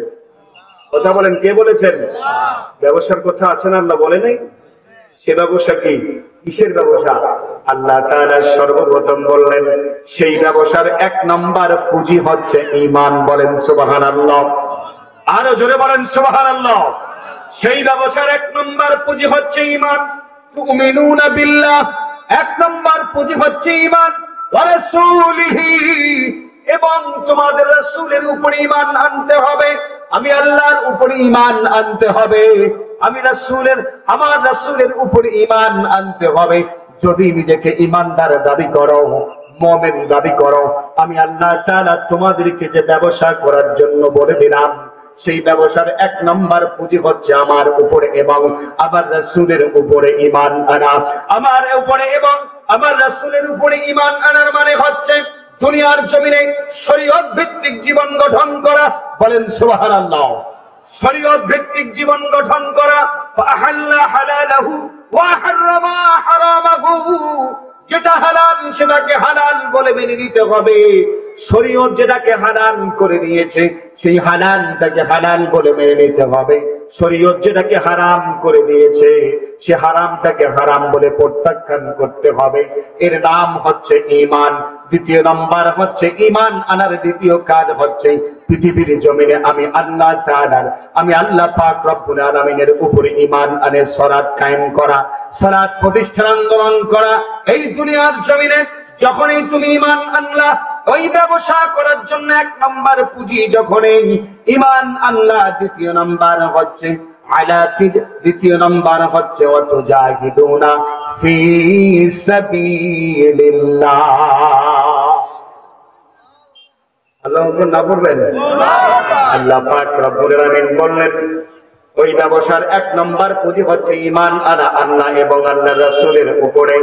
কথা বলেন, কে বলেছেন? ব্যবসার কথা আছে না, আল্লাহ বলে নাই? সে ব্যবসা কি? কিসের ব্যবসা? আল্লাহ তাআলা সর্বপ্রথম বললেন, সেই ব্যবসার 1 নম্বর পুঁজি হচ্ছে ঈমান। বলেন সুবহানাল্লাহ। আরো জোরে বলেন সুবহানাল্লাহ। সেই ব্যবসার 1 নম্বর পুঁজি হচ্ছে ঈমান। তুমিনুনা বিল্লাহ, 1 নম্বর পুঁজি হচ্ছে ঈমান। ওয়া রাসূলিহি, এবং তোমাদের রাসূলের উপর ঈমান আনতে হবে। আমি আল্লাহর উপর ঈমান আনতে হবে, আমার রাসূলের উপর ঈমান আনতে হবে। যদি নিজেকে ঈমানদার দাবি করো, মুমিন দাবি করো, আমি আল্লাহ তাআলা তোমাদেরকে যে ব্যবসা করার জন্য বলে দিলাম, সেই ব্যবসার 1 নম্বর পুঁজি হচ্ছে আমার উপরে এবং আমার রাসূলের উপরে ঈমান আনা। আমার উপরে এবং আমার রাসূলের উপরে ঈমান আনার মানে হচ্ছে দুনিয়ার জমিনে শরীয়ত ভিত্তিক জীবন গঠন করা। বলেন সুবহানাল্লাহ। শরীয়ত ভিত্তিক জীবন গঠন করা। ফাআহাল্লা হালালাহু ওয়া হারামা হারামাহু, যেটা হালাল সেটাকে হালাল বলে মেনে নিতে হবে। শরীয়ত যেটাকে হালাল করে দিয়েছে সেই হালালটাকে হালাল বলে মেনে নিতে হবে। শরীয়ত যেটাকে হারাম করে দিয়েছে সে হারামটাকে হারাম বলে প্রত্যাখ্যান করতে হবে। এর নাম হচ্ছে ঈমান। দ্বিতীয় নম্বর হচ্ছে ঈমান আনার দ্বিতীয় কাজ হচ্ছে পৃথিবীর জমিনে আমি আল্লাহ তাআলার, আমি আল্লাহ পাক রব্বুল আলামিনের উপরে ঈমান আনে সালাত কায়েম করা, সালাত প্রতিষ্ঠার আন্দোলন করা। এই দুনিয়ার জমিনে যখনই তুমি ঈমান আনলা, ওই ব্যবসা করার জন্য 1 নম্বর পুঁজি যখন ঈমান আল্লাহ, দ্বিতীয় নম্বর হচ্ছে দ্বিতীয় নম্বর হচ্ছে ওয়াতুজাহিদুনা ফি সাবিলিল্লাহ। আল্লাহ না বলবেন, আল্লাহ পাক রব্বুল আলামিন বললেন ওই ব্যবসার 1 নম্বর পুঁজি হচ্ছে ঈমান আনা আল্লাহ এবং আল্লাহর রাসূলের উপরে।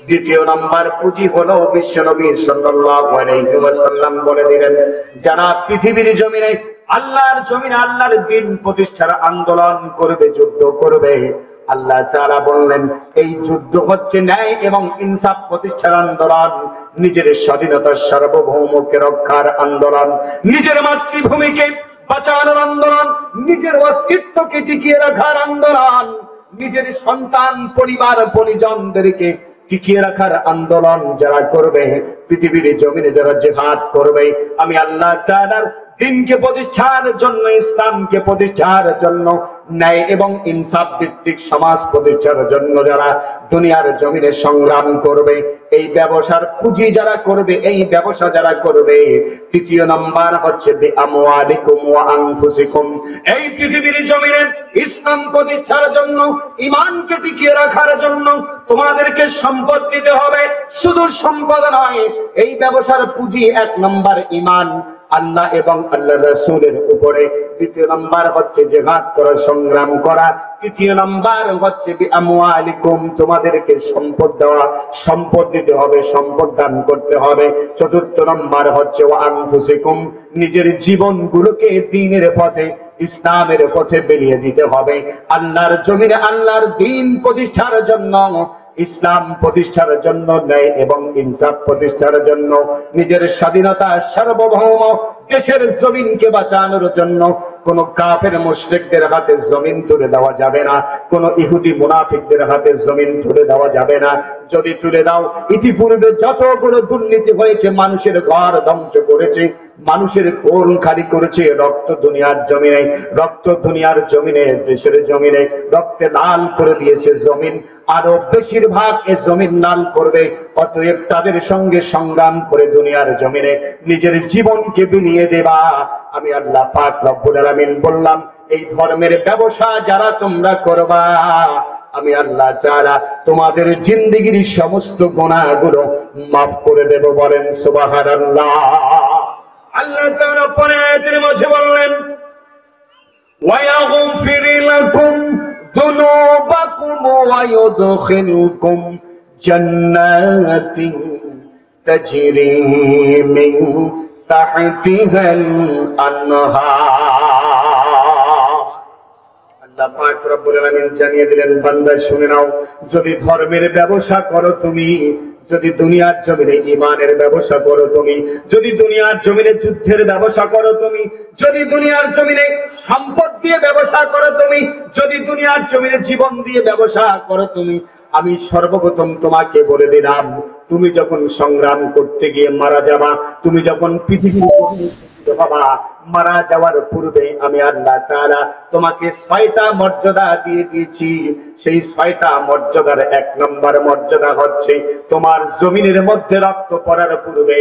দ্বিতীয় নম্বর পুঁজি হলো বিশ্বনবী সাল্লাল্লাহু আলাইহি ওয়াসাল্লাম বলে দিলেন, যারা পৃথিবীর জমিনে আল্লাহর জমিনে আল্লাহর দ্বীন প্রতিষ্ঠার আন্দোলন করবে, যুদ্ধ করবে, আল্লাহ তাআলা বললেন এই যুদ্ধ হচ্ছে ন্যায় এবং ইনসাফ প্রতিষ্ঠার আন্দোলন, নিজের স্বাধীনতার সার্বভৌমকে রক্ষার আন্দোলন, নিজের মাতৃভূমিকে বাঁচানোর আন্দোলন, নিজের অস্তিত্বকে টিকিয়ে রাখার আন্দোলন, নিজের সন্তান পরিবার পরিজনদেরকে টিকিয়ে রাখার আন্দোলন যারা করবে, পৃথিবীর জমিনে যারা জিহাদ করবে, আমি আল্লাহ তাআলার দ্বীনকে প্রতিষ্ঠার জন্য, ইসলামকে প্রতিষ্ঠার জন্য, ন্যায় এবং ইনসাফ ভিত্তিক সমাজ প্রতিষ্ঠার জন্য যারা দুনিয়ার জমিনে সংগ্রাম করবে, এই ব্যবসার পুঁজি যারা করবে, এই ব্যবসা যারা করবে, তৃতীয় নাম্বার হচ্ছে বিআমওয়ালিকুম ওয়া আনফুসিকুম, এই পৃথিবীর জমিনে ইসলাম প্রতিষ্ঠার জন্য, ঈমানকে টিকিয়ে রাখার জন্য তোমাদেরকে সম্পদ দিতে হবে। শুধু সম্পদ নয়, এই ব্যবসার পুঁজি 1 নম্বর ঈমান আল্লাহ এবং আল্লাহর রাসূলের উপরে, দ্বিতীয় নাম্বার হচ্ছে জিহাদ করা, সংগ্রাম করা, তৃতীয় নাম্বার হচ্ছে বিআমওয়ালিকুম, তোমাদেরকে সম্পদ দেওয়া, সম্পদ দিতে হবে, সম্পদ দান করতে হবে, চতুর্থ নাম্বার হচ্ছে ওয়া আনফুসিকুম, নিজের জীবনগুলোকে দ্বীনের পথে, ইসলামের পথে বেরিয়ে দিতে হবে, আল্লাহর জমিনে আল্লাহর দ্বীন প্রতিষ্ঠার জন্য, ইসলাম প্রতিষ্ঠার জন্য, ন্যায় এবং ইনসাফ প্রতিষ্ঠার জন্য, নিজের স্বাধীনতা সার্বভৌম দেশের জমিনকে বাঁচানোর জন্য কোন কাফের মুশরিকদের হাতে জমিন তুলে দেওয়া যাবে না, কোন ইহুদি মুনাফিকদের হাতে জমিন তুলে দেওয়া যাবে না। যদি তুলে দাও, ইতিপূর্বে যতগুলো দুর্নীতি হয়েছে, মানুষের ঘর ধ্বংস করেছে, মানুষের খুন খালি করেছে, রক্ত দুনিয়ার জমিনে, রক্ত দুনিয়ার জমিনে, দেশের জমিনে রক্তে লাল করে দিয়েছে জমিন, আরো বেশিরভাগ এ জমিন লাল করবে। অতএব তাদের সঙ্গে সংগ্রাম করে দুনিয়ার জমিনে নিজের জীবনকে বিলিয়ে দেবা। আমি আল্লাহ পাক রব্বুল আলামিন বললাম, এই ধর্মের ব্যবসা যারা তোমরা করবা, আমি আল্লাহ তাআলা তোমাদের জিন্দেগীর সমস্ত গুনাহগুলো মাফ করে দেব। বলেন সুবহানাল্লাহ। আল্লাহ তাআলা পরে আয়াতের মাঝে বললেন, ওয়ায়াগফির লাকুম যুনুবাকুম ওয়া ইউদখিলকুম জান্নাতিন তাজরি মিন তাহতিহাল আনহার। আল্লাহ পাক রব্বুল আলামিন জানিয়ে দিলেন, বান্দা শুনে নাও, যদি ধর্মের ব্যবসা করো তুমি, যদি দুনিয়ার জমিনে ঈমানের ব্যবসা করো তুমি, যদি দুনিয়ার জমিনে যুদ্ধের ব্যবসা করো তুমি, যদি দুনিয়ার জমিনে সম্পদ দিয়ে ব্যবসা করো তুমি, যদি দুনিয়ার জমিনে জীবন দিয়ে ব্যবসা করো তুমি, আমি সর্বপ্রথম তোমাকে বলে দিলাম, তুমি যখন সংগ্রাম করতে গিয়ে মারা যাবা, তুমি যখন পৃথিবীর বাবা মারা যাওয়ার পূর্বে আমি আল্লাহ তাআলা তোমাকে 6টা মর্যাদা দিয়ে দিয়েছি। সেই 6টা মর্যাদার 1 নম্বর মর্যাদা হচ্ছে, তোমার জমিনের মধ্যে রক্ত পড়ার পূর্বে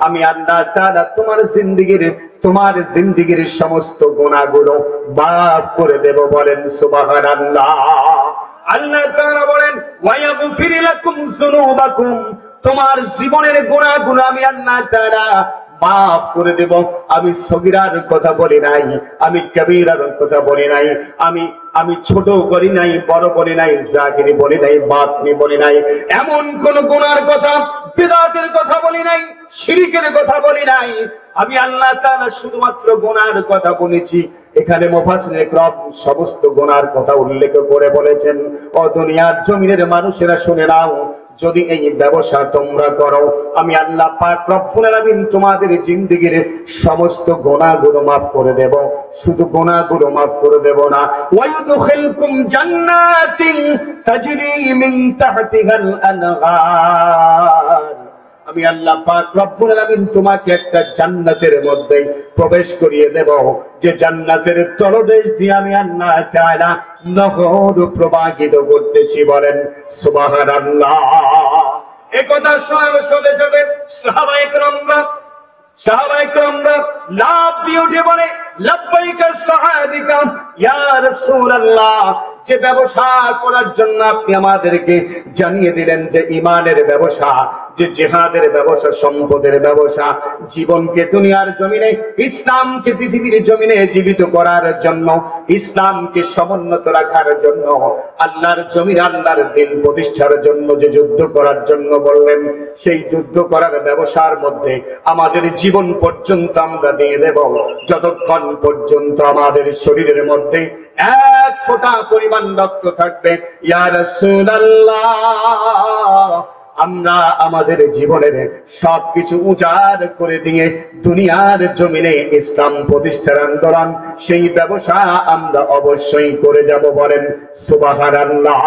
আমি আল্লাহ তাআলা তোমার জিন্দেগীর সমস্ত গুনাহগুলো মাফ করে দেব। বলেন সুবহানাল্লাহ। আল্লাহ তাআলা বলেন, ওয়ায়াগফির লাকুম যুনুবাকুম, তোমার জীবনের গুনাহগুলো আমি আল্লাহ তাআলা মাফ করে দেব। আমি সগীরার কথা বলি নাই, আমি কবীরার কথা বলি নাই, আমি ছোট বলি নাই, বড় বলি নাই, জাহিরি বলি নাই, বাতিনি বলি নাই, এমন কোন গুনার কথা, বিদআতের কথা বলি নাই, শিরকের কথা বলি নাই। আমি আল্লাহ তাআলা শুধুমাত্র গুনার কথা বলেছি। এখানে মুফাসসির ইকরাম সমস্ত গুনার কথা উল্লেখ করে বলেছেন, ও দুনিয়ার জমিনের মানুষেরা শুনে নাও, যদি এই ব্যবসা তোমরা করো, আমি আল্লাহ পাক রব্বুল আলামিন তোমাদের জিন্দেগীর সমস্ত গুনাহগুলো মাফ করে দেব। শুধু গুনাহগুলো মাফ করে দেব না, ওয়ায়ুদখিলকুম জান্নাতিন তাজরি মিন তাহতিহাল আনহার, আমি আল্লাহ পাক রব্বুল আলামিন তোমাকে একটা জান্নাতের মধ্যে প্রবেশ করিয়ে দেব, যে জান্নাতের তলদেশ দিয়ে আমি আল্লাহ তাআলা নহর প্রবাহিত করতেছি। বলেন সুবহানাল্লাহ। এই কথা শোনার সাথে সাথে সাহাবায়ে কেরামরা সাহাবায়ে কেরামরা লাফ দিয়ে উঠে বলে, লাব্বাইকা সাহাদিকা ইয়া রাসূলুল্লাহ, যে ব্যবসা করার জন্য আপনি আমাদেরকে জানিয়ে দিলেন, যে ইমানের ব্যবসা, যে জিহাদের ব্যবসা, সম্পদের ব্যবসা, জীবনকে দুনিয়ার জমিনে, ইসলামকে পৃথিবীর জমিনে জীবিত করার জন্য, ইসলামকে সমুন্নত রাখার জন্য, আল্লাহর জমিনে আল্লাহর দিন প্রতিষ্ঠার জন্য যে যুদ্ধ করার জন্য বললেন, সেই যুদ্ধ করার ব্যবসার মধ্যে আমাদের জীবন পর্যন্ত আমরা দিয়ে দেব, যতক্ষণ পর্যন্ত আমাদের শরীরের মধ্যে এক ফোঁটা পরিমাণ রক্ত থাকবে। ইয়া রাসূলুল্লাহ, আমরা আমাদের জীবনের সবকিছু উজাড় করে দিয়ে দুনিয়ার জমিনে ইসলাম প্রতিষ্ঠার আন্দোলন, সেই ব্যবসা আমরা অবশ্যই করে যাব। বলেন সুবহানাল্লাহ।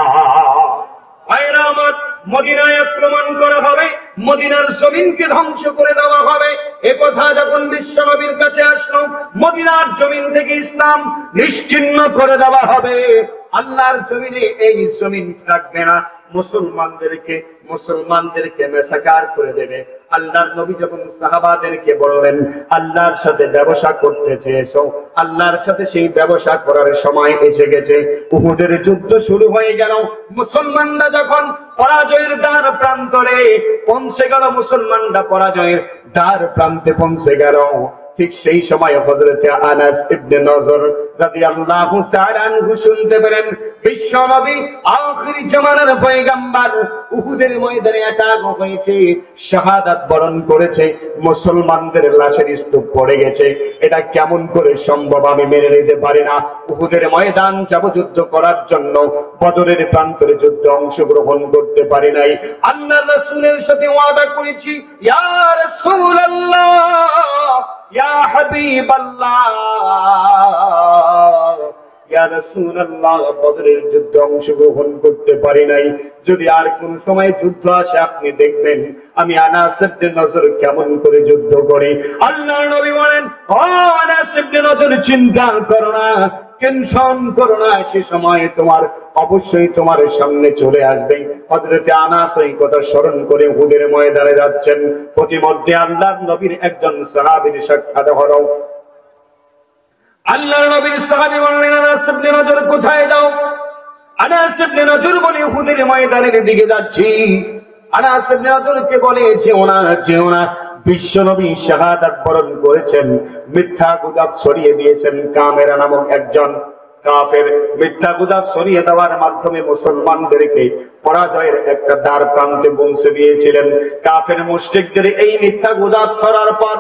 মদিনায় আক্রমণ করা হবে, মদিনার জমিনকে ধ্বংস করে দেওয়া হবে। এ কথা যখন বিশ্ব নবীর কাছে আসলো, মদিনার জমিন থেকে ইসলাম নিশ্চিহ্ন করে দেওয়া হবে, আল্লাহর জমিনে এই জমিন থাকবে না, মুসলমানদেরকে মেসাকার করে দেবে। আল্লাহর নবী যখন সাহাবাদেরকে বললেন, আল্লাহর সাথে ব্যবসা করতে চেয়েছো, আল্লাহর সাথে সেই ব্যবসা করার সময় এসে গেছে। উহুদের যুদ্ধ শুরু হয়ে গেল। মুসলমানরা যখন পরাজয়ের দ্বার প্রান্তরে পৌঁছে গেল, মুসলমানরা পরাজয়ের দ্বার প্রান্তে পৌঁছে গেল, ঠিক সেই সময় হযরতে আনাস ইবনে নজর রাদিয়াল্লাহু তাআলা আনহু শুনতে পেলেন বিশ্ব নবী আখির জামানার পয়গম্বর উহুদের ময়দানে আটক হয়েছে, শাহাদাত বরণ করেছে, মুসলমানদের লাশের স্তূপ পড়ে গেছে। এটা কেমন করে সম্ভব? আমি মেনে নিতে পারি না। উহুদের ময়দান যাব যুদ্ধ করার জন্য, বদরের প্রান্তরে যুদ্ধে অংশগ্রহণ করতে পারি নাই। আল্লাহর রাসূলের সাথে ওয়াদা করেছি, ইয়া রাসূলুল্লাহ, ইয়া হাবিবাল্লাহ, ইয়া রাসূলুল্লাহ, বদরের যুদ্ধে অংশগ্রহণ করতে পারি নাই। যদি আর কোন সময় যুদ্ধ আসে, আপনি দেখবেন আমি আনাস ইবনে নজর কেমন করে যুদ্ধ করি। আল্লাহর নবী বলেন, ও আনাস ইবনে নজর, চিন্তা করো না, টেনশন করো না, সে সময় তোমার অবশ্যই তোমার সামনে চলে আসবে। হযরতে আনাস এই কথা স্মরণ করে উহুদের ময়দানে যাচ্ছেন। প্রতিমধ্যে আল্লাহর নবীর একজন সাহাবীর সাক্ষাৎ হলো। আল্লাহর নবীর সাহাবী বললেন, আনাস ইবনে নজর কোথায় যাও? আনাস ইবনে নজর বলে, উহুদের ময়দানের দিকে যাচ্ছি। আনাস ইবনে নজরকে বলে, যেও না, যেও না, বিশ্বনবী শাহাদাত বরণ করেছেন, মিথ্যা গুজব ছড়িয়ে দিয়েছেন। কামেরা নামক একজন কাফের মিথ্যা গুজব ছড়িয়ে দেওয়ার মাধ্যমে মুসলমানদেরকে পরাজয়ের একটা দ্বার প্রান্তে পৌঁছে দিয়েছিলেন। কাফের মুশরিকদের এই মিথ্যা গুজব ছড়ার পর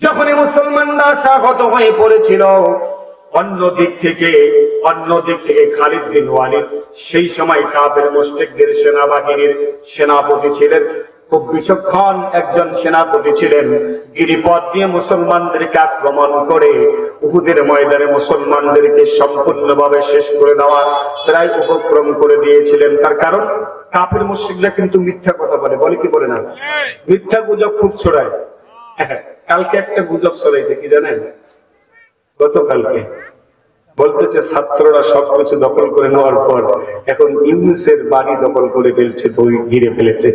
যখনই মুসলমানরা আশাহত হয়ে পড়েছিল, অন্যদিক থেকে খালিদ বিন ওয়ালিদ সেই সময় কাফের মুশরিকদের সেনাবাহিনীর সেনাপতি ছিলেন, খুব বিচক্ষণ একজন সেনাপতি ছিলেন। গিরিপথ দিয়ে মুসলমানদেরকে আক্রমণ করে উহুদের ময়দানে মুসলমানদেরকে সম্পূর্ণভাবে শেষ করে দেওয়া প্রায় উপক্রম করে দিয়েছিলেন। তার কারণ কাফের মুশরিকরা কিন্তু মিথ্যা কথা বলে কি বলে না? মিথ্যা গুজব খুব ছড়ায়। কালকে একটা গুজব ছড়াইছে, কি জানেন? গতকালকে বলতেছে ছাত্ররা সবকিছু দখল করে নেওয়ার পর এখন ইউনূসের বাড়ি দখল করে ফেলছে, তো ঘিরে ফেলেছে।